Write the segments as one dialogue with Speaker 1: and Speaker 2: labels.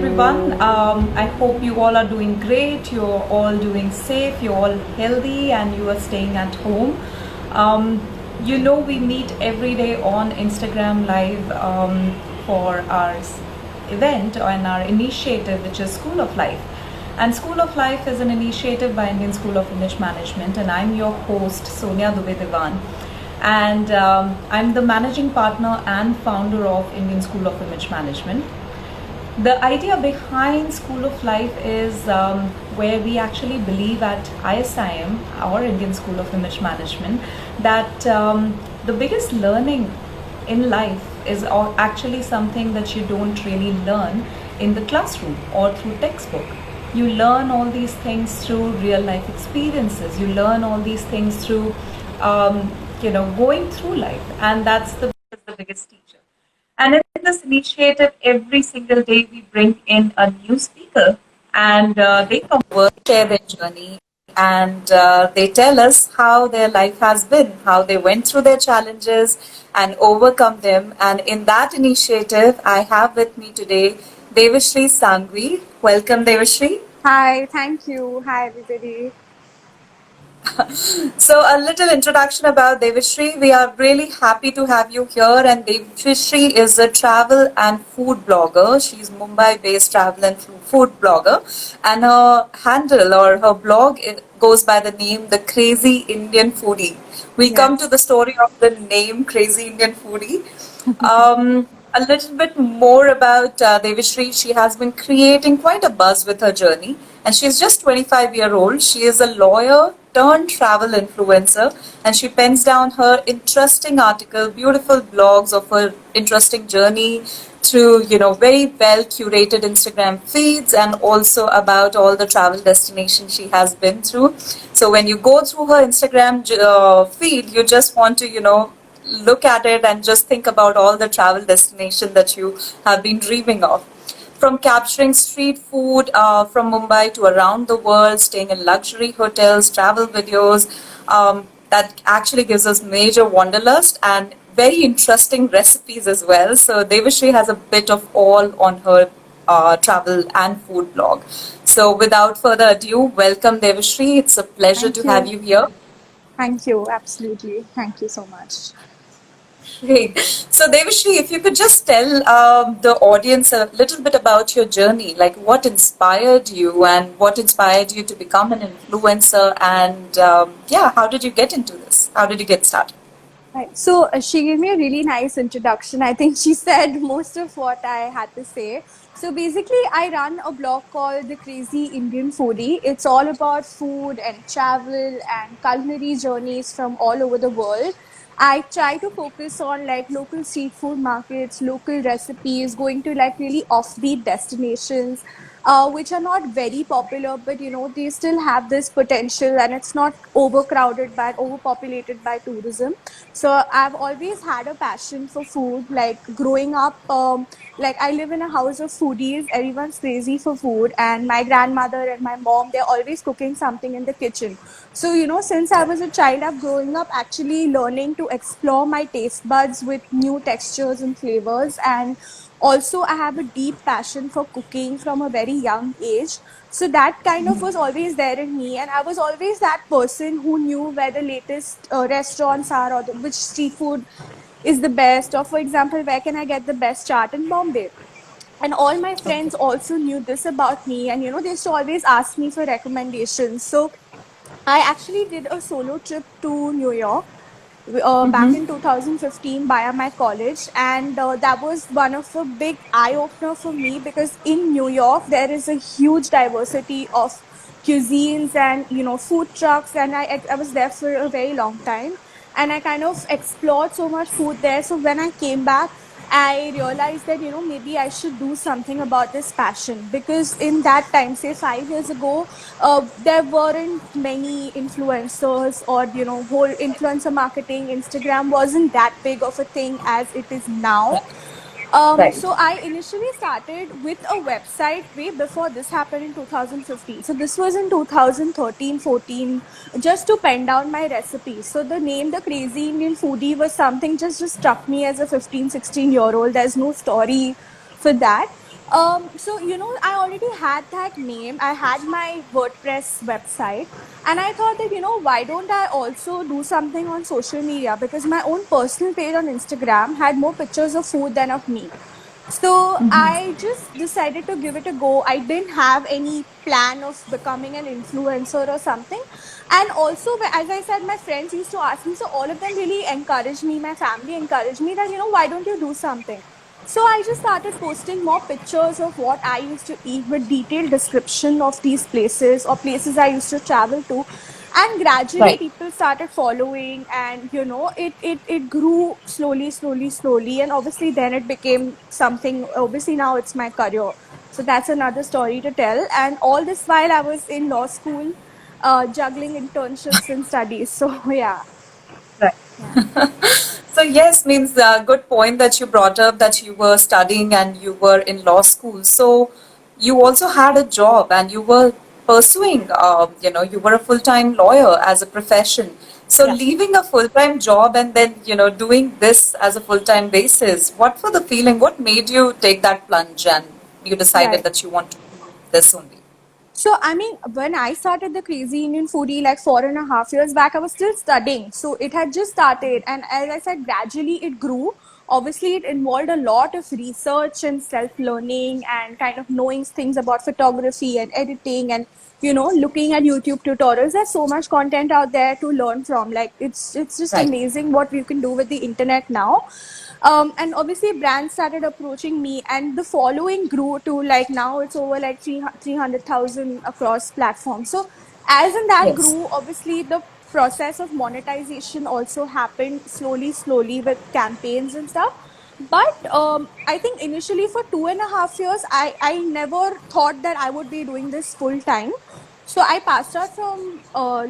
Speaker 1: everyone. I hope you all are doing great. You're all doing safe. You're all healthy, and you are staying at home. We meet every day on Instagram Live for our event and our initiative, which is School of Life. And School of Life is an initiative by Indian School of Image Management, and I'm your host, Sonia Dubey Diwan. And I'm the managing partner and founder of Indian School of Image Management. The idea behind School of Life is where we actually believe at ISIM, our Indian School of Image Management, that the biggest learning in life is actually something that you don't really learn in the classroom or through textbook. You learn all these things through real life experiences. You learn all these things through going through life, and that's the biggest teacher. And in this initiative, every single day we bring in a new speaker, and they come work, share their journey, and they tell us how their life has been, how they went through their challenges and overcome them. And in that initiative, I have with me today Devashri Sangvi. Welcome, Devashri.
Speaker 2: Hi, thank you. Hi, everybody.
Speaker 1: So a little introduction about Devashri. We are really happy to have you here, and Devashri is a travel and food blogger. She's Mumbai-based travel and food blogger, and her handle or her blog goes by the name The Crazy Indian Foodie. We come to the story of the name Crazy Indian Foodie. A little bit more about Devashri. She has been creating quite a buzz with her journey, and she's just 25-year-old. She is a lawyer turned travel influencer, and she pens down her interesting article, beautiful blogs of her interesting journey through, very well curated Instagram feeds, and also about all the travel destinations she has been through. So when you go through her Instagram feed, you just want to, look at it and just think about all the travel destination that you have been dreaming of. From capturing street food from Mumbai to around the world, staying in luxury hotels, travel videos, that actually gives us major wanderlust and very interesting recipes as well. So Devashri has a bit of all on her travel and food blog. So without further ado, welcome Devashri. It's a pleasure to have you here.
Speaker 2: Thank you. Absolutely. Thank you so much.
Speaker 1: Great. So, Devashri, if you could just tell the audience a little bit about your journey, like what inspired you and what inspired you to become an influencer, and how did you get into this? How did you get started?
Speaker 2: Right. So she gave me a really nice introduction. I think she said most of what I had to say. So basically, I run a blog called The Crazy Indian Foodie. It's all about food and travel and culinary journeys from all over the world. I try to focus on like local street food markets, local recipes, going to like really offbeat destinations, which are not very popular, but they still have this potential, and it's not overpopulated by tourism. So I've always had a passion for food. Like growing up, like I live in a house of foodies. Everyone's crazy for food, and my grandmother and my mom, they're always cooking something in the kitchen. So since I was a child, I've growing up actually learning to explore my taste buds with new textures and flavors. And also I have a deep passion for cooking from a very young age. So that kind of was always there in me, and I was always that person who knew where the latest restaurants are, or which street food is the best, or for example, where can I get the best chaat in Bombay. And all my friends also knew this about me, and they used to always ask me for recommendations. So I actually did a solo trip to New York back in 2015 via my college, and that was one of a big eye opener for me, because in New York there is a huge diversity of cuisines and food trucks, and I was there for a very long time, and I kind of explored so much food there. So when I came back, I realized that maybe I should do something about this passion, because in that time, say 5 years ago, there weren't many influencers, or whole influencer marketing. Instagram wasn't that big of a thing as it is now. So I initially started with a website way before this happened in 2015. So this was in 2013, 14, just to pen down my recipes. So the name The Crazy Indian Foodie was something just struck me as a 15, 16-year-old. There's no story for that. So I already had that name. I had my WordPress website, and I thought that why don't I also do something on social media, because my own personal page on Instagram had more pictures of food than of me. So I just decided to give it a go. I didn't have any plan of becoming an influencer or something. And also, as I said, my friends used to ask me, so all of them really encouraged me. My family encouraged me that why don't you do something? So I just started posting more pictures of what I used to eat with detailed description of these places or places I used to travel to. And gradually
Speaker 1: Right.
Speaker 2: people started following, and it grew slowly, slowly, slowly. And obviously then it became something, obviously now it's my career. So that's another story to tell. And all this while I was in law school, juggling internships and studies. So yeah.
Speaker 1: Right.
Speaker 2: Yeah.
Speaker 1: So yes, means good point that you brought up that you were studying and you were in law school. So you also had a job and you were pursuing, you were a full-time lawyer as a profession. So
Speaker 2: Yeah.
Speaker 1: leaving a full-time job and then, doing this as a full-time basis, what were the feeling? What made you take that plunge and you decided
Speaker 2: Right.
Speaker 1: that you want to do this only?
Speaker 2: So, I mean, when I started the Crazy Indian Foodie like 4.5 years back, I was still studying. So, it had just started. And as I said, gradually it grew. Obviously, it involved a lot of research and self learning and kind of knowing things about photography and editing and looking at YouTube tutorials. There's so much content out there to learn from. Like, it's just
Speaker 1: Right.
Speaker 2: amazing what we can do with the internet now. And obviously brands started approaching me, and the following grew to like now it's over like 300,000 across platforms. So as in that
Speaker 1: Yes.
Speaker 2: grew, obviously the process of monetization also happened slowly, slowly with campaigns and stuff. But I think initially for 2.5 years, I never thought that I would be doing this full time. So I passed out from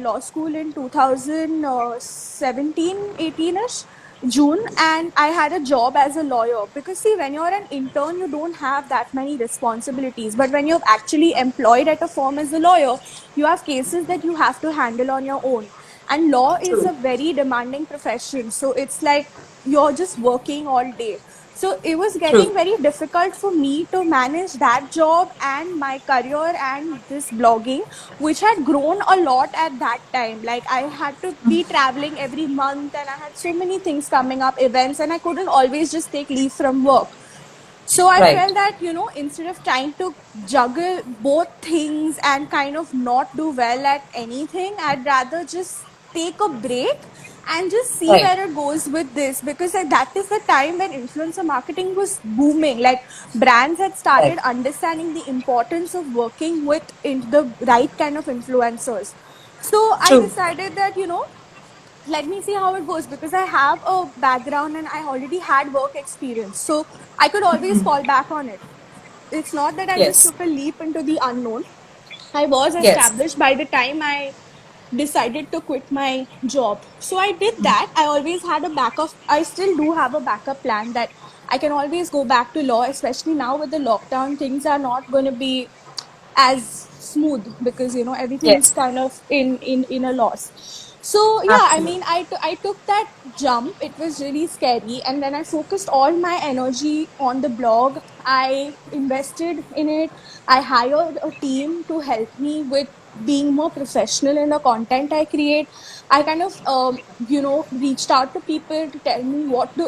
Speaker 2: law school in 2017, 18ish, June, and I had a job as a lawyer. Because see, when you're an intern, you don't have that many responsibilities. But when you're actually employed at a firm as a lawyer, you have cases that you have to handle on your own. And law is
Speaker 1: True.
Speaker 2: a very demanding profession. So it's like you're just working all day. So it was
Speaker 1: True.
Speaker 2: getting very difficult for me to manage that job and my career and this blogging, which had grown a lot at that time. Like I had to be traveling every month, and I had so many things coming up, events, and I couldn't always just take leave from work. So I
Speaker 1: Right.
Speaker 2: felt that, instead of trying to juggle both things and kind of not do well at anything, I'd rather just take a break and just see
Speaker 1: Right.
Speaker 2: where it goes with this, because like, that is the time when influencer marketing was booming. Like brands had
Speaker 1: Right.
Speaker 2: started understanding the importance of working with the right kind of influencers. So I
Speaker 1: True.
Speaker 2: decided that, let me see how it goes, because I have a background and I already had work experience. So I could always fall back on it. It's not that I just
Speaker 1: Yes.
Speaker 2: took a leap into the unknown. I was
Speaker 1: Yes.
Speaker 2: established by the time I decided to quit my job. So I did that. I always had a backup. I still do have a backup plan that I can always go back to law, especially now with the lockdown. Things are not going to be as smooth, because everything is
Speaker 1: Yes.
Speaker 2: kind of in a loss. So yeah, I
Speaker 1: Absolutely.
Speaker 2: mean, I took that jump. It was really scary, and then I focused all my energy on the blog. I invested in it. I hired a team to help me with being more professional in the content I create. I kind of reached out to people to tell me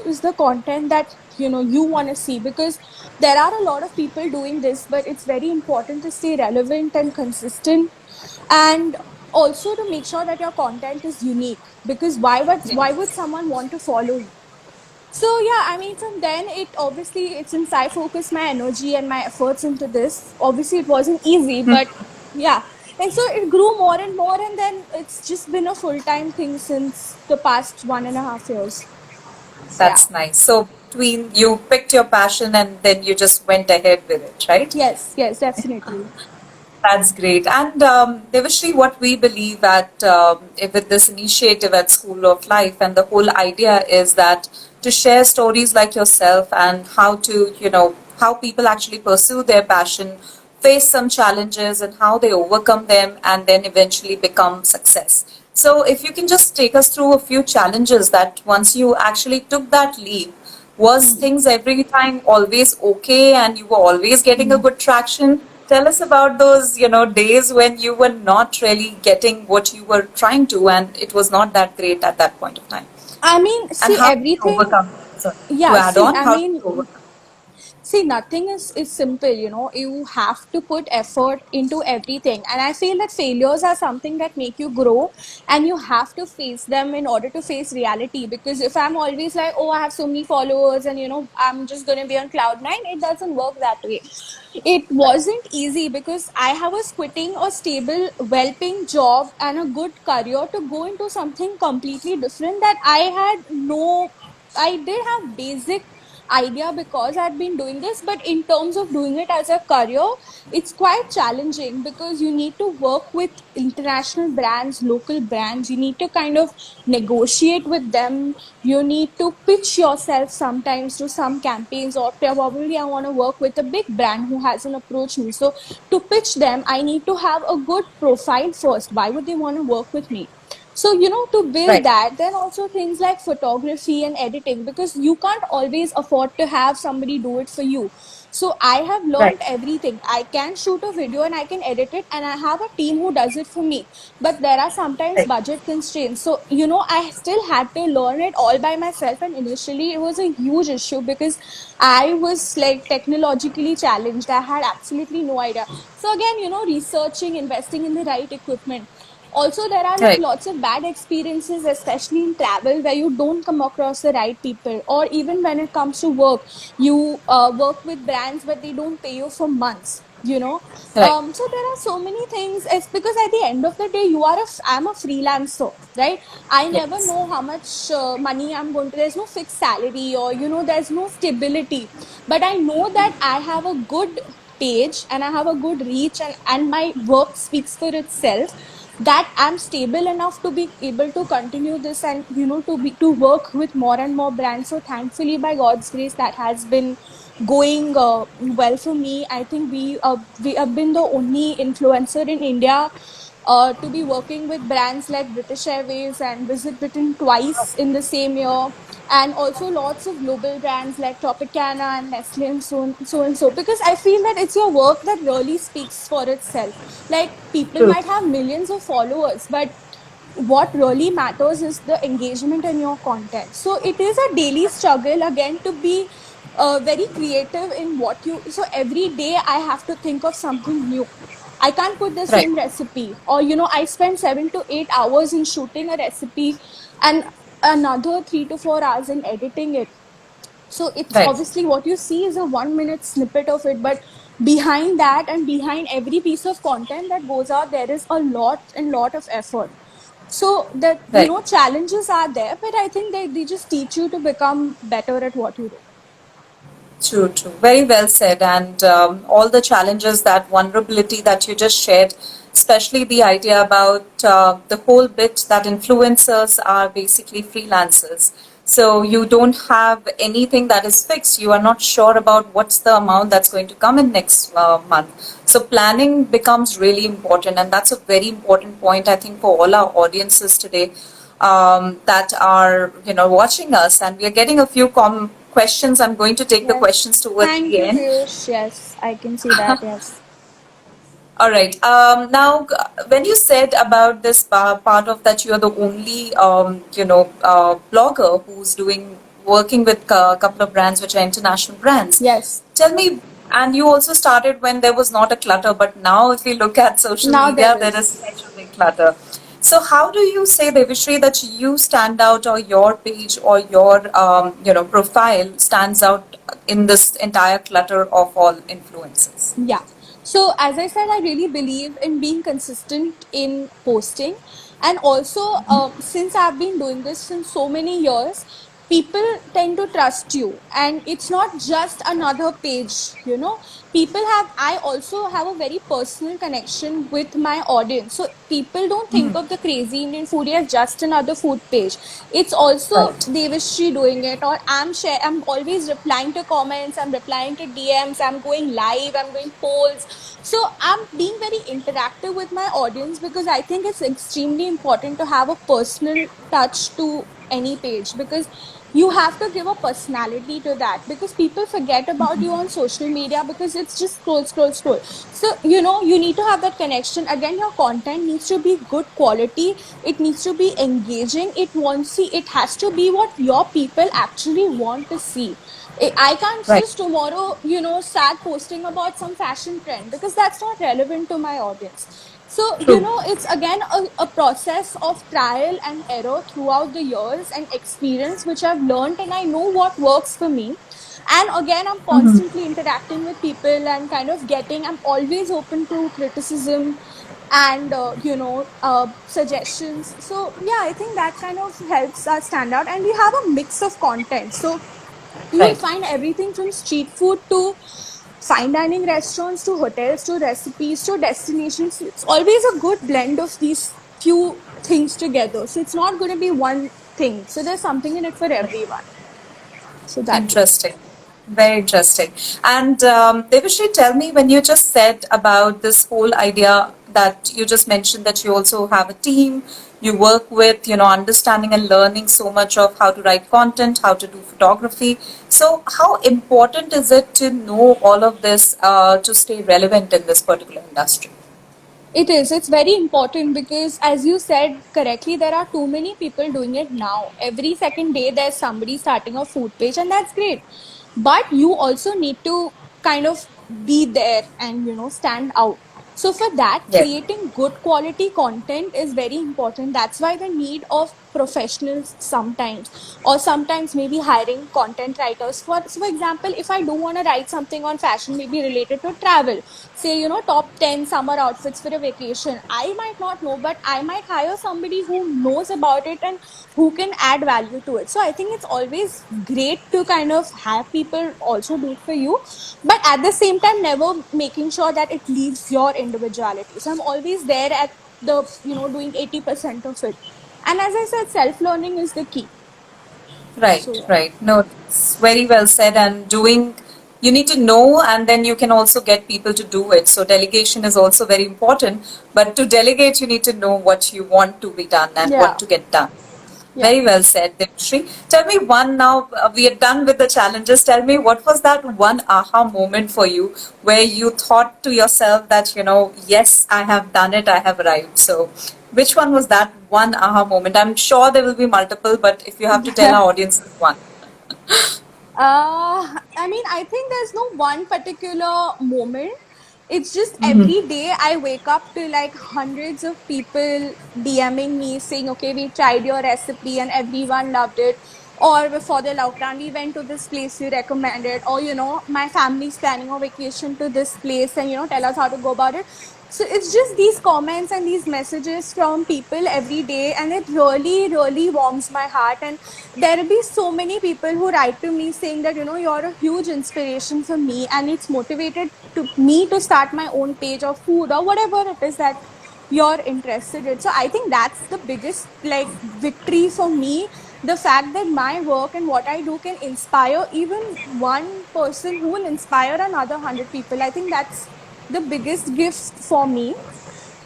Speaker 2: is the content that you want to see, because there are a lot of people doing this, but it's very important to stay relevant and consistent, and also to make sure that your content is unique, because why would someone want to follow you? So yeah, I mean, from then it obviously, it's since I focused my energy and my efforts into this, obviously it wasn't easy, but yeah. And so it grew more and more, and then it's just been a full-time thing since the past 1.5 years. So yeah.
Speaker 1: That's nice. So between you picked your passion and then you just went ahead with it, right?
Speaker 2: Yes, yes, definitely.
Speaker 1: That's great. And Devashri, what we believe at with this initiative at School of Life, and the whole idea is that to share stories like yourself and how to, how people actually pursue their passion, face some challenges, and how they overcome them, and then eventually become success. So, if you can just take us through a few challenges that once you actually took that leap, Was things every time always okay and you were always getting a good traction? Tell us about those, days when you were not really getting what you were trying to and it was not that great at that point of time.
Speaker 2: I mean,
Speaker 1: And
Speaker 2: see,
Speaker 1: how did you
Speaker 2: everything.
Speaker 1: overcome? Sorry, to
Speaker 2: Yeah,
Speaker 1: add
Speaker 2: see,
Speaker 1: on,
Speaker 2: I
Speaker 1: how did
Speaker 2: mean,
Speaker 1: you overcome?
Speaker 2: see, nothing is simple, you know. You have to put effort into everything. And I feel that failures are something that make you grow and you have to face them in order to face reality. Because if I'm always like, oh, I have so many followers and, I'm just going to be on cloud nine, it doesn't work that way. It wasn't easy because I was quitting a stable, well paying job and a good career to go into something completely different that I did have basic idea because I'd been doing this, but in terms of doing it as a career, it's quite challenging because you need to work with international brands, local brands. You need to kind of negotiate with them. You need to pitch yourself sometimes to some campaigns, or probably I want to work with a big brand who hasn't approached me. So to pitch them, I need to have a good profile first. Why would they want to work with me? So, to build
Speaker 1: Right,
Speaker 2: that, then also things like photography and editing, because you can't always afford to have somebody do it for you. So I have
Speaker 1: right,
Speaker 2: learned everything. I can shoot a video and I can edit it, and I have a team who does it for me. But there are sometimes
Speaker 1: right,
Speaker 2: budget constraints. So, I still had to learn it all by myself. And initially, it was a huge issue because I was like technologically challenged. I had absolutely no idea. So, again, researching, investing in the right equipment. Also, there are like
Speaker 1: right,
Speaker 2: lots of bad experiences, especially in travel, where you don't come across the right people, or even when it comes to work, you work with brands but they don't pay you for months,
Speaker 1: right.
Speaker 2: so there are so many things. It's because at the end of the day, I'm a freelancer, right? I never
Speaker 1: Yes,
Speaker 2: know how much money I'm going to. There's no fixed salary, or there's no stability. But I know that I have a good page and I have a good reach, and my work speaks for itself, that I'm stable enough to be able to continue this, and to work with more and more brands. So thankfully, by God's grace, that has been going well for me. I think we have been the only influencer in India to be working with brands like British Airways and Visit Britain twice in the same year, and also lots of global brands like Tropicana and Nestle, and so. Because I feel that it's your work that really speaks for itself. Like, people
Speaker 1: true.
Speaker 2: might have millions of followers, but what really matters is the engagement in your content. So it is a daily struggle, again, to be very creative in what you. So every day I have to think of something new. I can't put the
Speaker 1: Right,
Speaker 2: same recipe, or I spend 7 to 8 hours in shooting a recipe and another 3 to 4 hours in editing it. So it's
Speaker 1: right,
Speaker 2: obviously what you see is a 1 minute snippet of it, but behind that and behind every piece of content that goes out, there is a lot of effort. So that,
Speaker 1: right.
Speaker 2: challenges are there, but I think they just teach you to become better at what you do.
Speaker 1: True, true. Very well said. And all the challenges, that vulnerability that you just shared, especially the idea about the whole bit that influencers are basically freelancers. So you don't have anything that is fixed. You are not sure about what's the amount that's going to come in next month. So planning becomes really important. And that's a very important point, I think, for all our audiences today, that are watching us, and we are getting a few questions. I'm going to take the
Speaker 2: Yes.
Speaker 1: questions towards
Speaker 2: Thank
Speaker 1: the
Speaker 2: you,
Speaker 1: end.
Speaker 2: Piyush. Yes, I can see that. Yes.
Speaker 1: All right. Now, when you said about this part of that, you are the only blogger who's doing working with a couple of brands which are international brands.
Speaker 2: Yes.
Speaker 1: Tell me, and you also started when there was not a clutter, but now if we look at social
Speaker 2: Now there
Speaker 1: media, there is
Speaker 2: is.
Speaker 1: such a big clutter. So how do you say, Devishri, that you stand out, or your page or your profile stands out in this entire clutter of all influences?
Speaker 2: Yeah. So, as I said, I really believe in being consistent in posting. And also, since I've been doing this since so many years, people tend to trust you. And it's not just another page, I also have a very personal connection with my audience. So, people don't think of the Crazy Indian Foodie as just another food page. It's also
Speaker 1: Right.
Speaker 2: Devashri doing it, or I'm always replying to comments, I'm replying to DMs, I'm going live, I'm doing polls. So I'm being very interactive with my audience, because I think it's extremely important to have a personal touch to any page. Because you have to give a personality to that, because people forget about you on social media because it's just scroll, scroll, scroll. So, you need to have that connection. Again, your content needs to be good quality. It needs to be engaging. It has to be what your people actually want to see. I can't
Speaker 1: Right.
Speaker 2: just tomorrow, start posting about some fashion trend, because that's not relevant to my audience. So,
Speaker 1: True.
Speaker 2: it's again a process of trial and error throughout the years and experience, which I've learned, and I know what works for me. And again, I'm constantly interacting with people and kind of I'm always open to criticism and, suggestions. So, yeah, I think that kind of helps us stand out. And we have a mix of content. So, you will
Speaker 1: Right.
Speaker 2: find everything from street food to fine dining restaurants to hotels to recipes to destinations. It's always a good blend of these few things together. So it's not going to be one thing. So there's something in it for everyone. So that way.
Speaker 1: Interesting. Very interesting. And Devashri, tell me, when you just said about this whole idea that you just mentioned that you also have a team, you work with, understanding and learning so much of how to write content, how to do photography. So, how important is it to know all of this to stay relevant in this particular industry?
Speaker 2: It is. It's very important because, as you said correctly, there are too many people doing it now. Every second day, there's somebody starting a food page, and that's great. But you also need to kind of be there and, stand out. So, for that,
Speaker 1: Yes.
Speaker 2: creating good quality content is very important. That's why the need of professionals sometimes, or sometimes maybe hiring content writers. For example, if I do want to write something on fashion, maybe related to travel, say, top 10 summer outfits for a vacation, I might not know, but I might hire somebody who knows about it and who can add value to it. So I think it's always great to kind of have people also do it for you, but at the same time, never making sure that it leaves your individuality. So I'm always there at the, doing 80% of it. And as I said, self learning is the key. So
Speaker 1: Right,
Speaker 2: yeah.
Speaker 1: right. No, it's very well said. And doing, you need to know, and then you can also get people to do it. So delegation is also very important. But to delegate, you need to know what you want to be done and what
Speaker 2: Yeah.
Speaker 1: to get done.
Speaker 2: Yeah.
Speaker 1: Very well said, Dimshri. Tell me one now, we are done with the challenges. Tell me, what was that one aha moment for you where you thought to yourself that, yes, I have done it, I have arrived. So, which one was that one aha moment? I'm sure there will be multiple, but if you have to tell our audience one.
Speaker 2: I mean, I think there's no one particular moment. It's just every day I wake up to like hundreds of people DMing me saying, okay, we tried your recipe and everyone loved it. Or before the lockdown, we went to this place you recommended. Or, my family's planning a vacation to this place and, tell us how to go about it. So it's just these comments and these messages from people every day, and it really, really warms my heart. And there will be so many people who write to me saying that, you're a huge inspiration for me, and it's motivated to me to start my own page of food or whatever it is that you're interested in. So I think that's the biggest like victory for me. The fact that my work and what I do can inspire even one person who will inspire another 100 people. I think that's the biggest gift for me.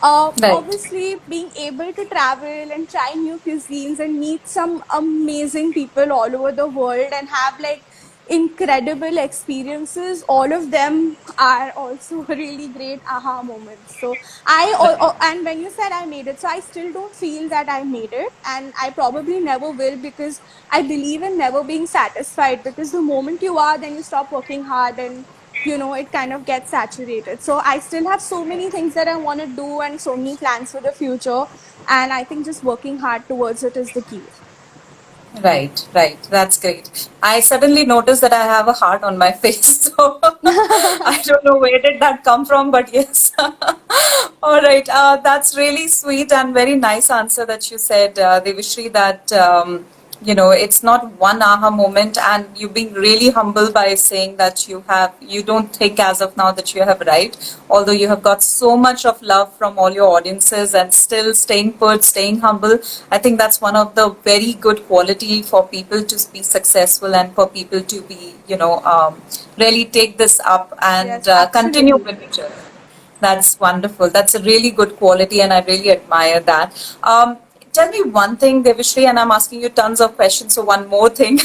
Speaker 1: Right.
Speaker 2: Obviously, being able to travel and try new cuisines and meet some amazing people all over the world and have like incredible experiences, all of them are also really great aha moments. So and when you said I made it, so I still don't feel that I made it, and I probably never will, because I believe in never being satisfied, because the moment you are, then you stop working hard, and it kind of gets saturated. So I still have so many things that I want to do and so many plans for the future, and I think just working hard towards it is the key.
Speaker 1: Right, right. That's great. I suddenly noticed that I have a heart on my face. So I don't know where did that come from, but yes. All right. That's really sweet and very nice answer that you said, Devashri, that it's not one aha moment, and you being really humble by saying that you don't think as of now that you have arrived, although you have got so much of love from all your audiences and still staying put, staying humble. I think that's one of the very good quality for people to be successful and for people to be, really take this up and
Speaker 2: Yes,
Speaker 1: continue
Speaker 2: absolutely.
Speaker 1: with each other. That's wonderful. That's a really good quality, and I really admire that. tell me one thing, Devashri, and I'm asking you tons of questions. So one more thing,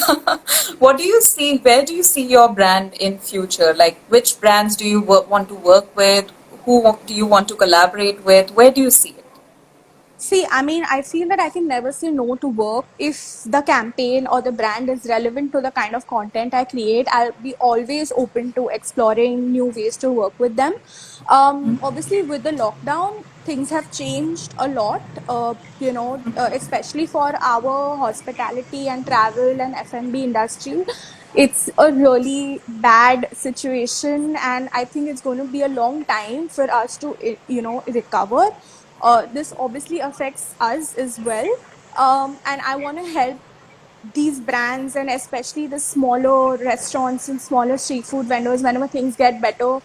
Speaker 1: what do you see? Where do you see your brand in future? Like, which brands do you want to work with? Who do you want to collaborate with? Where do you see it?
Speaker 2: See, I mean, I feel that I can never say no to work if the campaign or the brand is relevant to the kind of content I create. I'll be always open to exploring new ways to work with them. Obviously, with the lockdown, things have changed a lot, especially for our hospitality and travel and F&B industry. It's a really bad situation, and I think it's going to be a long time for us to, recover. This obviously affects us as well. And I want to help these brands and especially the smaller restaurants and smaller street food vendors, whenever things get better,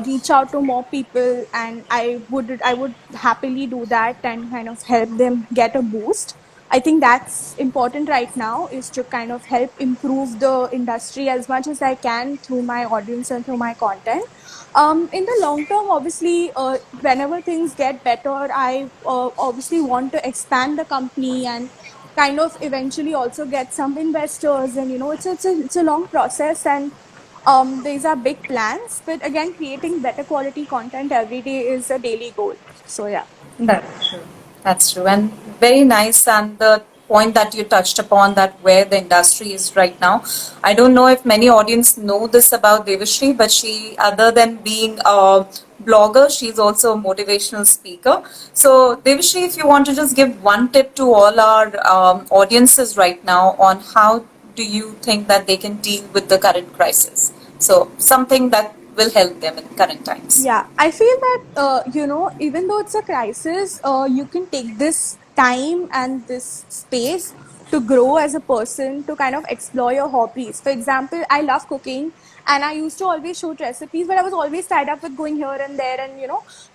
Speaker 2: reach out to more people, and I would happily do that and kind of help them get a boost. I think that's important right now, is to kind of help improve the industry as much as I can through my audience and through my content. In the long term, obviously, whenever things get better, I obviously want to expand the company and kind of eventually also get some investors. And it's a long process, and these are big plans. But again, creating better quality content every day is a daily goal. So yeah.
Speaker 1: That's true. That's true. And very nice. And the point that you touched upon, that where the industry is right now. I don't know if many audience know this about Devashri, but she, other than being a blogger, she's also a motivational speaker. So Devashri, if you want to just give one tip to all our audiences right now on how do you think that they can deal with the current crisis? So something that will help them in current times.
Speaker 2: Yeah, I feel that, even though it's a crisis, you can take this time and this space to grow as a person, to kind of explore your hobbies. For example, I love cooking, and I used to always shoot recipes, but I was always tied up with going here and there,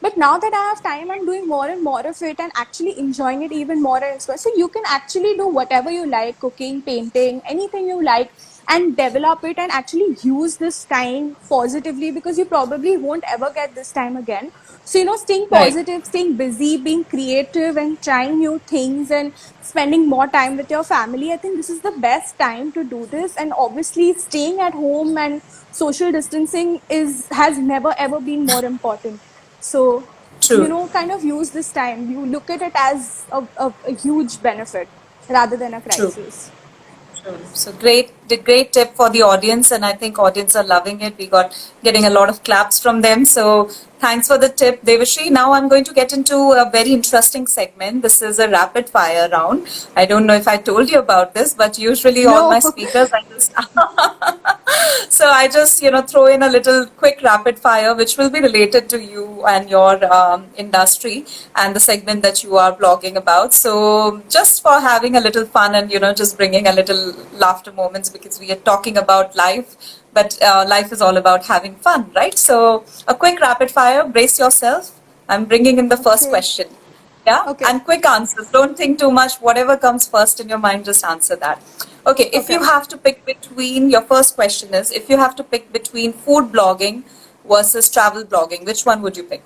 Speaker 2: but now that I have time, I'm doing more and more of it and actually enjoying it even more and more. So you can actually do whatever you like, cooking, painting, anything you like, and develop it and actually use this time positively, because you probably won't ever get this time again. So, staying
Speaker 1: Right.
Speaker 2: positive, staying busy, being creative, and trying new things and spending more time with your family, I think this is the best time to do this. And obviously, staying at home and social distancing has never ever been more important. So,
Speaker 1: True.
Speaker 2: kind of use this time. You look at it as a huge benefit rather than a
Speaker 1: True.
Speaker 2: crisis.
Speaker 1: True. So great, the great tip for the audience, and I think audience are loving it. We got getting a lot of claps from them. So thanks for the tip, Devashri. Now I'm going to get into a very interesting segment. This is a rapid fire round. I don't know if I told you about this, but usually all
Speaker 2: No.
Speaker 1: my speakers, I just so I just throw in a little quick rapid fire, which will be related to you and your industry and the segment that you are blogging about. So just for having a little fun and just bringing a little laughter moments, because we are talking about life, but life is all about having fun, right? So a quick rapid fire. Brace yourself. I'm bringing in the first
Speaker 2: Okay.
Speaker 1: question. Yeah,
Speaker 2: Okay.
Speaker 1: and quick answers. Don't think too much. Whatever comes first in your mind, just answer that. Okay, if
Speaker 2: Okay.
Speaker 1: you have to pick between, your first question is, if you have to pick between food blogging versus travel blogging, which one would you pick?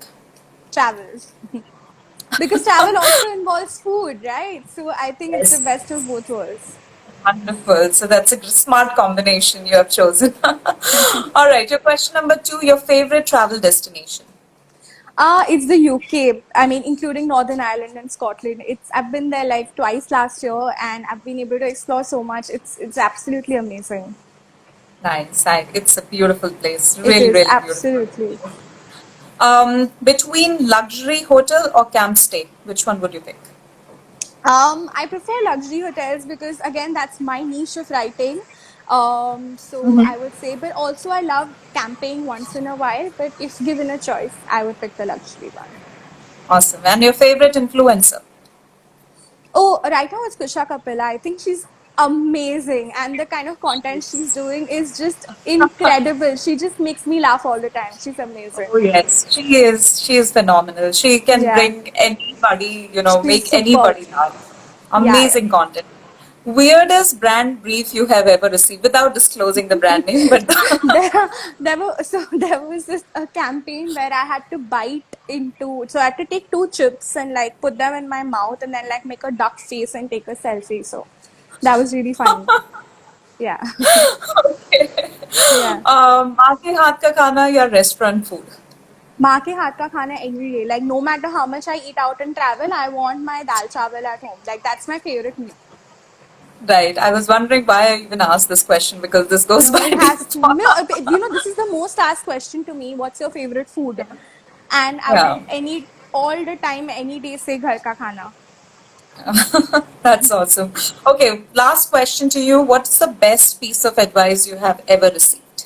Speaker 2: Travel. Because travel also involves food, right? So I think it's the
Speaker 1: Yes.
Speaker 2: best of both worlds.
Speaker 1: Wonderful. So that's a smart combination you have chosen. All right, your question number two, your favorite travel destination.
Speaker 2: It's the UK. I mean, including Northern Ireland and Scotland. I've been there like twice last year, and I've been able to explore so much. It's absolutely amazing.
Speaker 1: Nice. It's a beautiful place.
Speaker 2: It
Speaker 1: Really,
Speaker 2: is
Speaker 1: really beautiful.
Speaker 2: absolutely.
Speaker 1: Between luxury hotel or camp stay, which one would you pick?
Speaker 2: I prefer luxury hotels because again, that's my niche of writing. So I would say, but also I love camping once in a while. But if given a choice, I would pick the luxury one.
Speaker 1: Awesome. And your favorite influencer?
Speaker 2: Oh, right now it's Kusha Kapila. I think she's amazing, and the kind of content she's doing is just incredible. She just makes me laugh all the time. She's amazing.
Speaker 1: Oh yes, she is. She is phenomenal. She can
Speaker 2: Yeah,
Speaker 1: bring anybody,
Speaker 2: she's
Speaker 1: make
Speaker 2: superb.
Speaker 1: anybody laugh.
Speaker 2: Yeah,
Speaker 1: Amazing content. weirdest brand brief you have ever received without disclosing the brand name, but
Speaker 2: there was this a campaign where I had to bite into, so I had to take two chips and like put them in my mouth and then like make a duck face and take a selfie. So that was really funny. Yeah. Yeah.
Speaker 1: माँ के हाथ का खाना या restaurant food?
Speaker 2: माँ के हाथ का खाना every day. Like no matter how much I eat out and travel, I want my dal chawal at home. Like that's my favorite meal.
Speaker 1: Right. I was wondering why I even asked this question because this goes
Speaker 2: No,
Speaker 1: by
Speaker 2: it has to. No,
Speaker 1: default.
Speaker 2: you know, this is the most asked question to me. What's your favorite food? And I
Speaker 1: Yeah.
Speaker 2: would all the time, any day say ghar ka khana.
Speaker 1: That's awesome. Okay, last question to you. What's the best piece of advice you have ever received?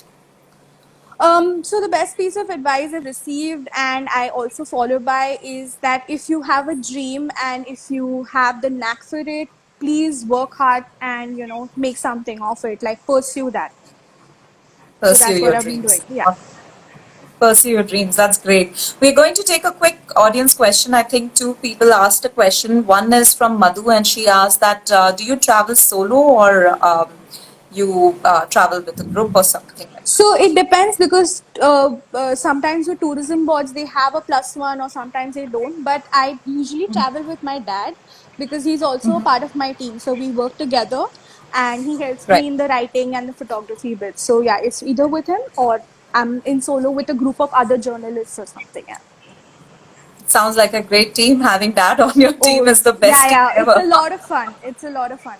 Speaker 2: So the best piece of advice I've received and I also follow by is that if you have a dream and if you have the knack for it, please work hard and make something of it. Like pursue that. So
Speaker 1: Pursue
Speaker 2: that's what
Speaker 1: your
Speaker 2: I've been doing.
Speaker 1: dreams.
Speaker 2: Yeah.
Speaker 1: Pursue your dreams. That's great. We're going to take a quick audience question. I think two people asked a question. One is from Madhu, and she asked that do you travel solo or you travel with a group or something like that?
Speaker 2: So it depends because sometimes the tourism boards they have a +1 or sometimes they don't. But I usually travel with my dad because he's also a part of my team. So we work together and he helps
Speaker 1: Right.
Speaker 2: me in the writing and the photography bit. So yeah, it's either with him or I'm in solo with a group of other journalists or something. Yeah.
Speaker 1: Sounds like a great team. Having that on your team is the best team
Speaker 2: Yeah. It's
Speaker 1: ever.
Speaker 2: a lot of fun. It's a lot of fun.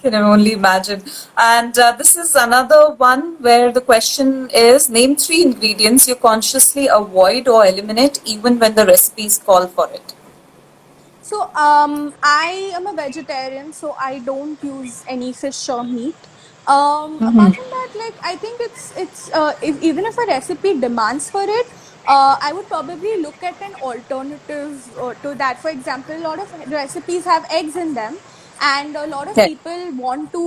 Speaker 1: Can only imagine. And this is another one where the question is name 3 ingredients you consciously avoid or eliminate even when the recipes call for it.
Speaker 2: So I am a vegetarian, so I don't use any fish or meat. Apart from that, like I think even if a recipe demands for it, I would probably look at an alternative to that. For example, a lot of recipes have eggs in them, and a lot of
Speaker 1: Yeah.
Speaker 2: people want to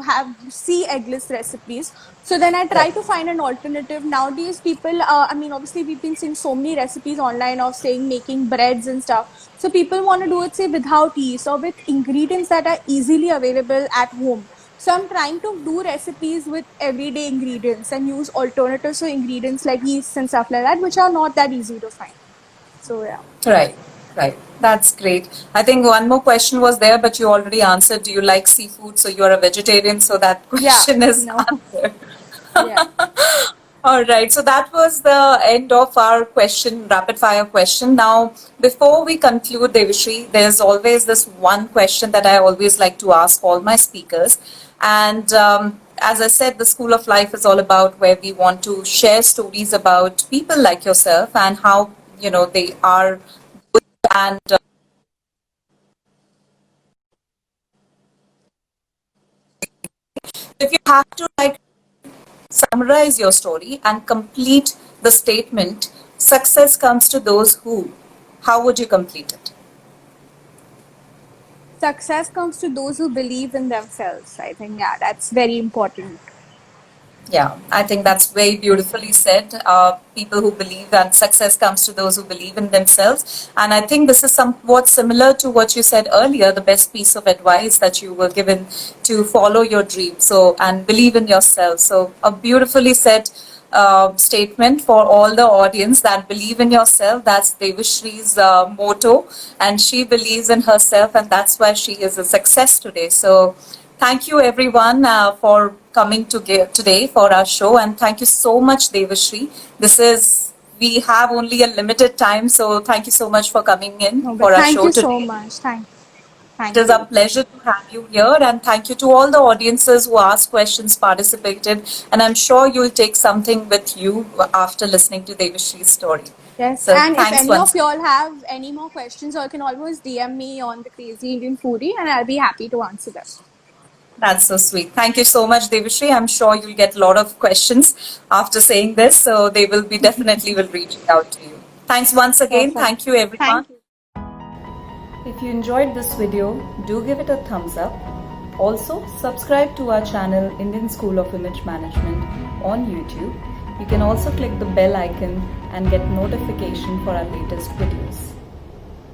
Speaker 2: have see eggless recipes. So then I try
Speaker 1: Right.
Speaker 2: to find an alternative. Nowadays people I mean obviously we've been seeing so many recipes online of saying making breads and stuff, so people want to do it say without yeast or with ingredients that are easily available at home. So I'm trying to do recipes with everyday ingredients and use alternatives to ingredients like yeast and stuff like that, which are not that easy to find. So yeah.
Speaker 1: Right, right. That's great. I think one more question was there, but you already answered. Do you like seafood? So you're a vegetarian, so that
Speaker 2: Yeah.
Speaker 1: question is
Speaker 2: No.
Speaker 1: answered.
Speaker 2: Yeah.
Speaker 1: All right. So that was the end of our question, rapid fire question. Now, before we conclude, Devashri, there's always this one question that I always like to ask all my speakers. And as I said, the School of Life is all about where we want to share stories about people like yourself and how, they are good and if you have to summarize your story and complete the statement, success comes to those who, how would you complete it?
Speaker 2: Success comes to those who believe in themselves. I think, yeah, that's very important.
Speaker 1: Yeah, I think that's very beautifully said. People who believe that success comes to those who believe in themselves. And I think this is somewhat similar to what you said earlier, the best piece of advice that you were given to follow your dream. So, and believe in yourself. So, a beautifully said statement for all the audience that believe in yourself. That's Devashri's motto. And she believes in herself, and that's why she is a success today. So, thank you everyone for coming today for our show, and thank you so much, Devashri. We have only a limited time, so thank you so much for coming in
Speaker 2: No,
Speaker 1: for
Speaker 2: but
Speaker 1: our
Speaker 2: thank
Speaker 1: show
Speaker 2: you
Speaker 1: today.
Speaker 2: so much. Thank
Speaker 1: It is a
Speaker 2: you.
Speaker 1: pleasure to have you here, and thank you to all the audiences who asked questions, participated, and I'm sure you'll take something with you after listening to Devashri's story.
Speaker 2: Yes,
Speaker 1: So
Speaker 2: and if
Speaker 1: thanks
Speaker 2: any
Speaker 1: once.
Speaker 2: of y'all have any more questions, you can always DM me on the Crazy Indian Foodie, and I'll be happy to answer them.
Speaker 1: That's so sweet. Thank you so much, Devashri. I'm sure you'll get a lot of questions after saying this, so they will be definitely will reach out to you. Thanks once again.
Speaker 2: Perfect.
Speaker 1: Thank you, everyone.
Speaker 2: Thank you.
Speaker 3: If you enjoyed this video, do give it a thumbs up. Also, subscribe to our channel Indian School of Image Management on YouTube. You can also click the bell icon and get notification for our latest videos.